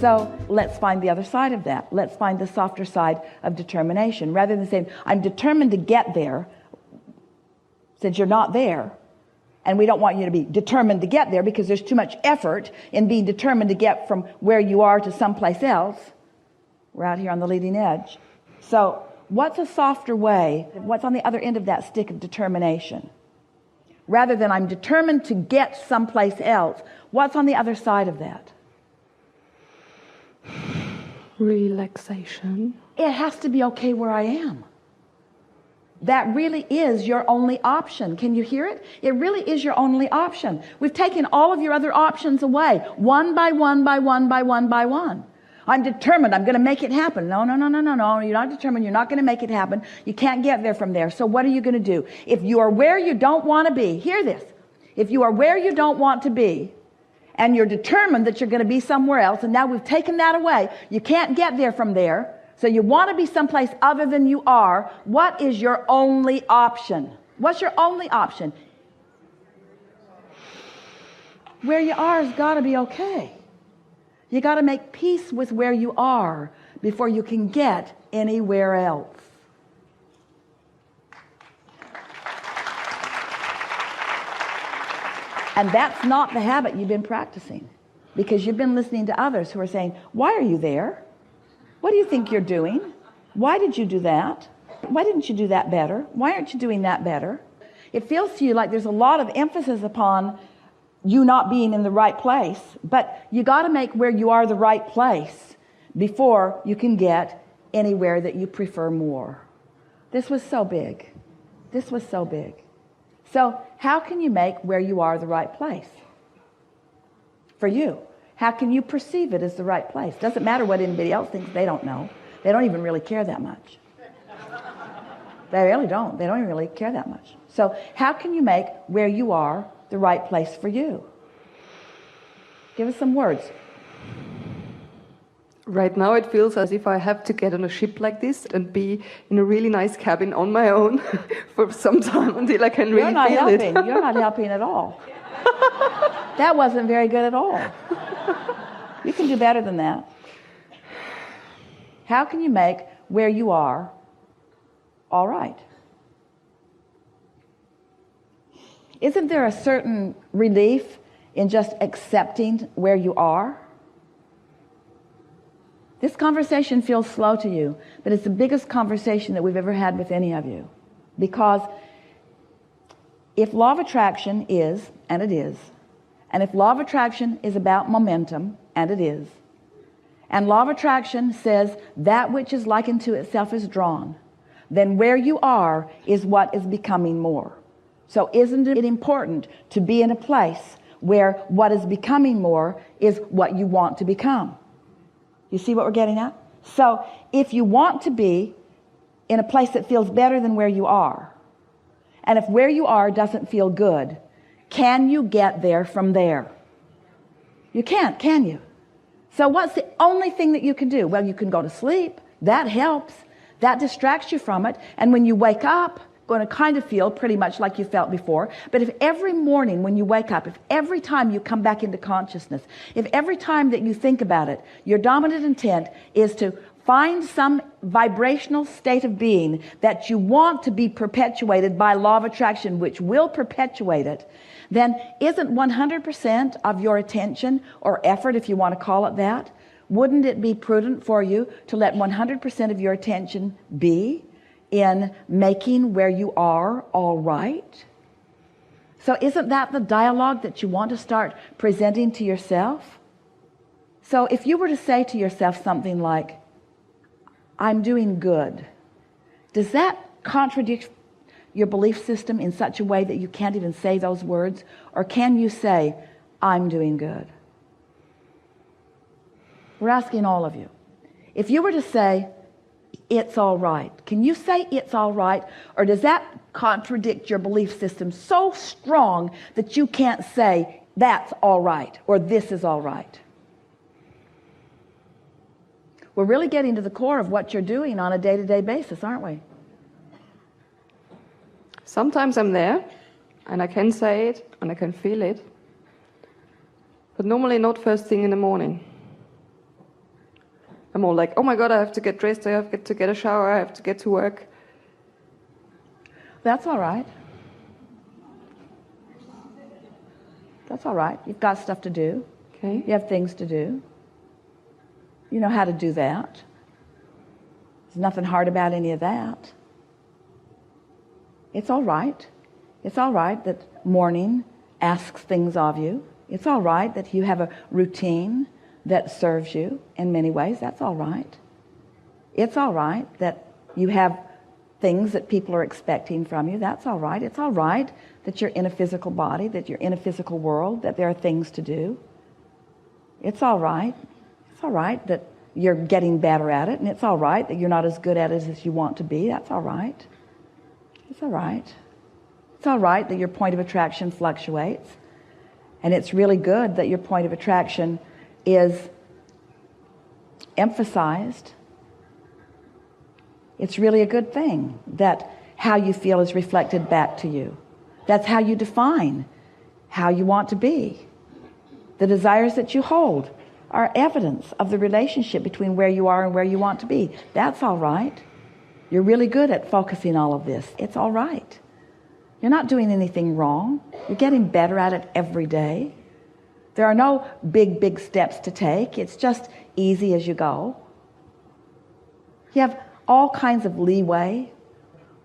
So let's find the other side of that. Let's find the softer side of determination. Rather than saying, I'm determined to get there, since you're not there, and we don't want you to be determined to get there because there's too much effort in being determined to get from where you are to someplace else. We're out here on the leading edge. So what's a softer way? What's on the other end of that stick of determination? Rather than I'm determined to get someplace else, what's on the other side of that? Relaxation. It has to be okay where I am. That really is your only option. Can you hear it? It really is your only option. We've taken all of your other options away, one by one by one by one by one. I'm determined. I'm going to make it happen. No. You're not determined. You're not going to make it happen. You can't get there from there. So what are you going to do? If you are where you don't want to be, hear this. If you are where you don't want to be, and you're determined that you're going to be somewhere else, and now we've taken that away, you can't get there from there, so you want to be someplace other than you are, what is your only option? What's your only option? Where you are has got to be okay. You got to make peace with where you are before you can get anywhere else. And that's not the habit you've been practicing, because you've been listening to others who are saying, why are you there? What do you think you're doing? Why did you do that? Why didn't you do that better? Why aren't you doing that better? It feels to you like there's a lot of emphasis upon you not being in the right place, but you got to make where you are the right place before you can get anywhere that you prefer more. This was so big. This was so big. So how can you make where you are the right place for you? How can you perceive it as the right place? Doesn't matter what anybody else thinks. They don't know. They don't even really care that much. They really don't. They don't even really care that much. So how can you make where you are the right place for you? Give us some words. Right now it feels as if I have to get on a ship like this and be in a really nice cabin on my own for some time until I can really feel it. You're not helping at all. That wasn't very good at all. You can do better than that. How can you make where you are all right? Isn't there a certain relief in just accepting where you are? This conversation feels slow to you, but it's the biggest conversation that we've ever had with any of you. Because if law of attraction is, and it is, and if law of attraction is about momentum, and it is, and law of attraction says that which is likened to itself is drawn, then where you are is what is becoming more. So isn't it important to be in a place where what is becoming more is what you want to become? You see what we're getting at? So if you want to be in a place that feels better than where you are, and if where you are doesn't feel good, can you get there from there? You can't, can you? So what's the only thing that you can do? Well, you can go to sleep. That helps. That distracts you from it. And when you wake up, going to kind of feel pretty much like you felt before. But if every morning when you wake up, if every time you come back into consciousness, if every time that you think about it, your dominant intent is to find some vibrational state of being that you want to be perpetuated by law of attraction, which will perpetuate it, then isn't 100% of your attention or effort, if you want to call it that, wouldn't it be prudent for you to let 100% of your attention be in making where you are all right? So isn't that the dialogue that you want to start presenting to yourself? So if you were to say to yourself something like, I'm doing good, does that contradict your belief system in such a way that you can't even say those words? Or can you say, I'm doing good? We're asking all of you. If you were to say, it's all right, can you say it's all right? Or does that contradict your belief system so strong that you can't say that's all right or this is all right? We're really getting to the core of what you're doing on a day-to-day basis, aren't we? Sometimes I'm there and I can say it and I can feel it, but normally not first thing in the morning. I'm all like, oh my God, I have to get dressed, I have to get a shower, I have to get to work. That's all right. That's all right. You've got stuff to do. Okay. You have things to do. You know how to do that. There's nothing hard about any of that. It's all right. It's all right that morning asks things of you. It's all right that you have a routine that serves you in many ways. That's all right. It's all right that you have things that people are expecting from you. That's all right. It's all right that you're in a physical body, that you're in a physical world, that there are things to do. It's all right. It's all right that you're getting better at it, and it's all right that you're not as good at it as you want to be. That's all right. It's all right. It's all right that your point of attraction fluctuates, and it's really good that your point of attraction is emphasized. It's really a good thing that how you feel is reflected back to you. That's how you define how you want to be. The desires that you hold are evidence of the relationship between where you are and where you want to be. That's all right. You're really good at focusing all of this. It's all right. You're not doing anything wrong. You're getting better at it every day. There are no big steps to take. It's just easy as you go. You have all kinds of leeway,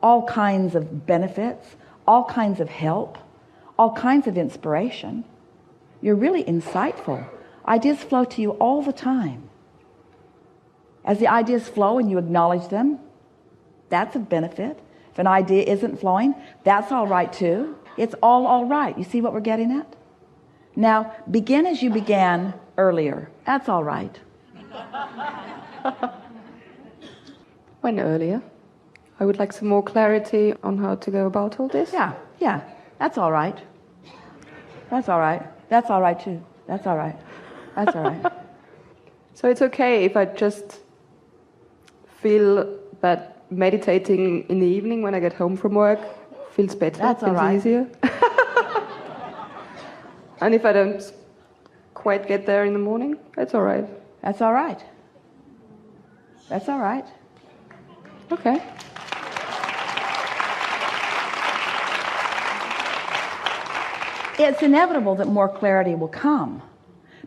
all kinds of benefits, all kinds of help, all kinds of inspiration. You're really insightful. Ideas flow to you all the time. As the ideas flow and you acknowledge them, that's a benefit. If an idea isn't flowing, that's all right too. It's all right. You see what we're getting at? Now, begin as you began earlier. That's all right. When earlier? I would like some more clarity on how to go about all this. Yeah. That's all right. That's all right. That's all right too. That's all right. That's all right. So it's okay if I just feel that meditating in the evening when I get home from work feels better, That's all feels right. easier. And if I don't quite get there in the morning, that's all right. That's all right. That's all right. Okay. It's inevitable that more clarity will come.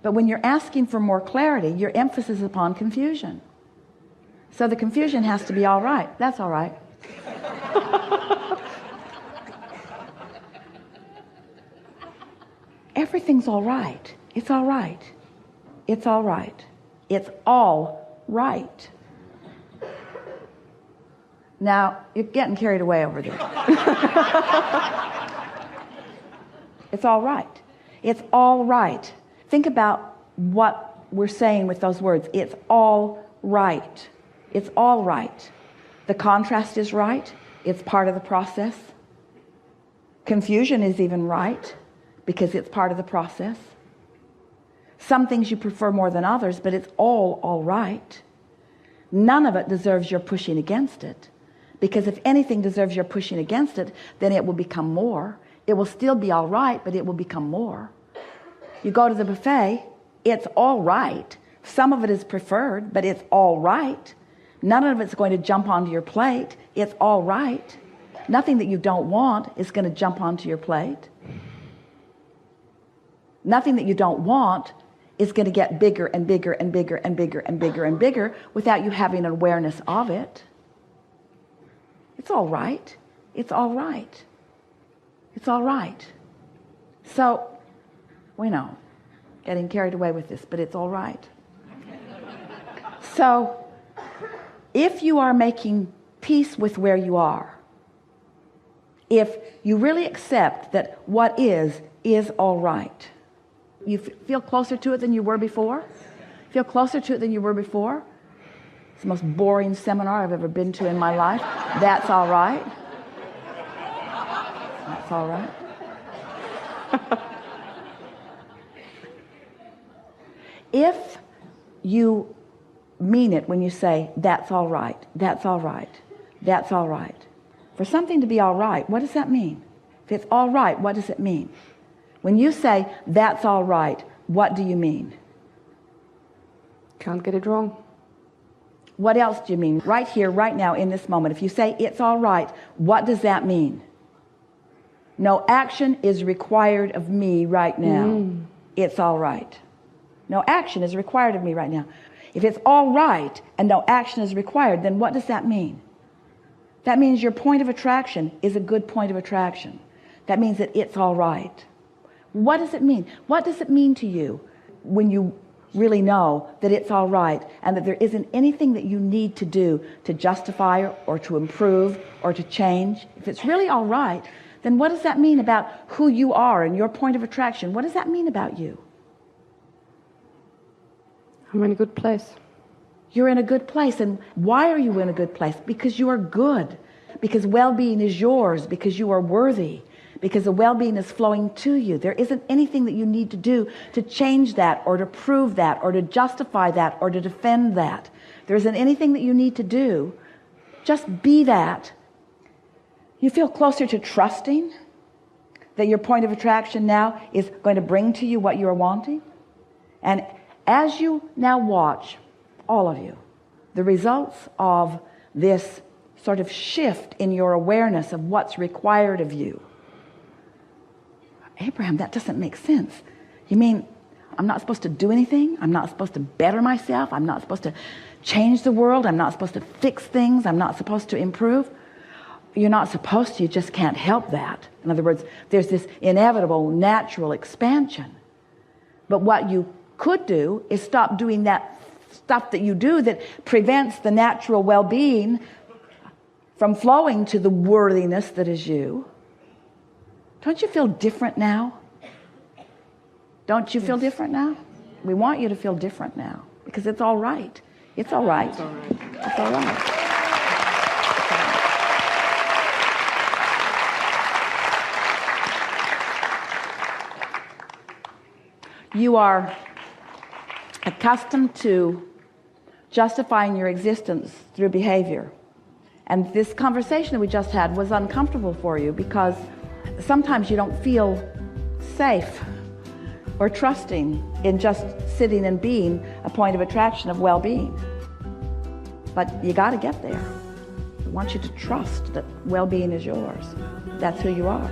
But when you're asking for more clarity, your emphasis is upon confusion. So the confusion has to be all right. That's all right. Everything's all right. It's all right. It's all right. It's all right. Now, you're getting carried away over there. It's all right. It's all right. Think about what we're saying with those words. It's all right. It's all right. The contrast is right. It's part of the process. Confusion is even right because it's part of the process. Some things you prefer more than others, but it's all right. None of it deserves your pushing against it, because if anything deserves your pushing against it, then it will become more. It will still be all right, but it will become more. You go to the buffet, it's all right. Some of it is preferred, but it's all right. None of it's going to jump onto your plate. It's all right. Nothing that you don't want is going to jump onto your plate. Nothing that you don't want is going to get bigger and bigger and bigger and bigger and bigger and bigger without you having an awareness of it. It's all right. It's all right. It's all right. So, we know, getting carried away with this, but it's all right. So, if you are making peace with where you are, if you really accept that what is all right, you feel closer to it than you were before? Feel closer to it than you were before? It's the most boring seminar I've ever been to in my life. That's all right. That's all right. If you mean it when you say, that's all right, that's all right, that's all right. For something to be all right, what does that mean? If it's all right, what does it mean? When you say, that's all right, what do you mean? Can't get it wrong. What else do you mean? Right here, right now, in this moment. If you say it's all right, what does that mean? No action is required of me right now. It's all right. No action is required of me right now. If it's all right and no action is required, then what does that mean? That means your point of attraction is a good point of attraction. That means that it's all right. What does it mean? What does it mean to you when you really know that it's all right and that there isn't anything that you need to do to justify or to improve or to change? If it's really all right, then what does that mean about who you are and your point of attraction? What does that mean about you? I'm in a good place. You're in a good place. And why are you in a good place? Because you are good. Because well-being is yours. Because you are worthy. Because the well-being is flowing to you. There isn't anything that you need to do to change that or to prove that or to justify that or to defend that. There isn't anything that you need to do. Just be that. You feel closer to trusting that your point of attraction now is going to bring to you what you're wanting. And as you now watch, all of you, the results of this sort of shift in your awareness of what's required of you. Abraham, that doesn't make sense. You mean I'm not supposed to do anything? I'm not supposed to better myself? I'm not supposed to change the world? I'm not supposed to fix things? I'm not supposed to improve? You're not supposed to, you just can't help that. In other words, there's this inevitable natural expansion. But what you could do is stop doing that stuff that you do that prevents the natural well-being from flowing to the worthiness that is you. Don't you feel different now? Don't you feel different now? We want you to feel different now because it's all right. It's all right. It's all right. It's all right. You are accustomed to justifying your existence through behavior. And this conversation that we just had was uncomfortable for you because sometimes you don't feel safe or trusting in just sitting and being a point of attraction of well-being. But you got to get there. I want you to trust that well-being is yours. That's who you are.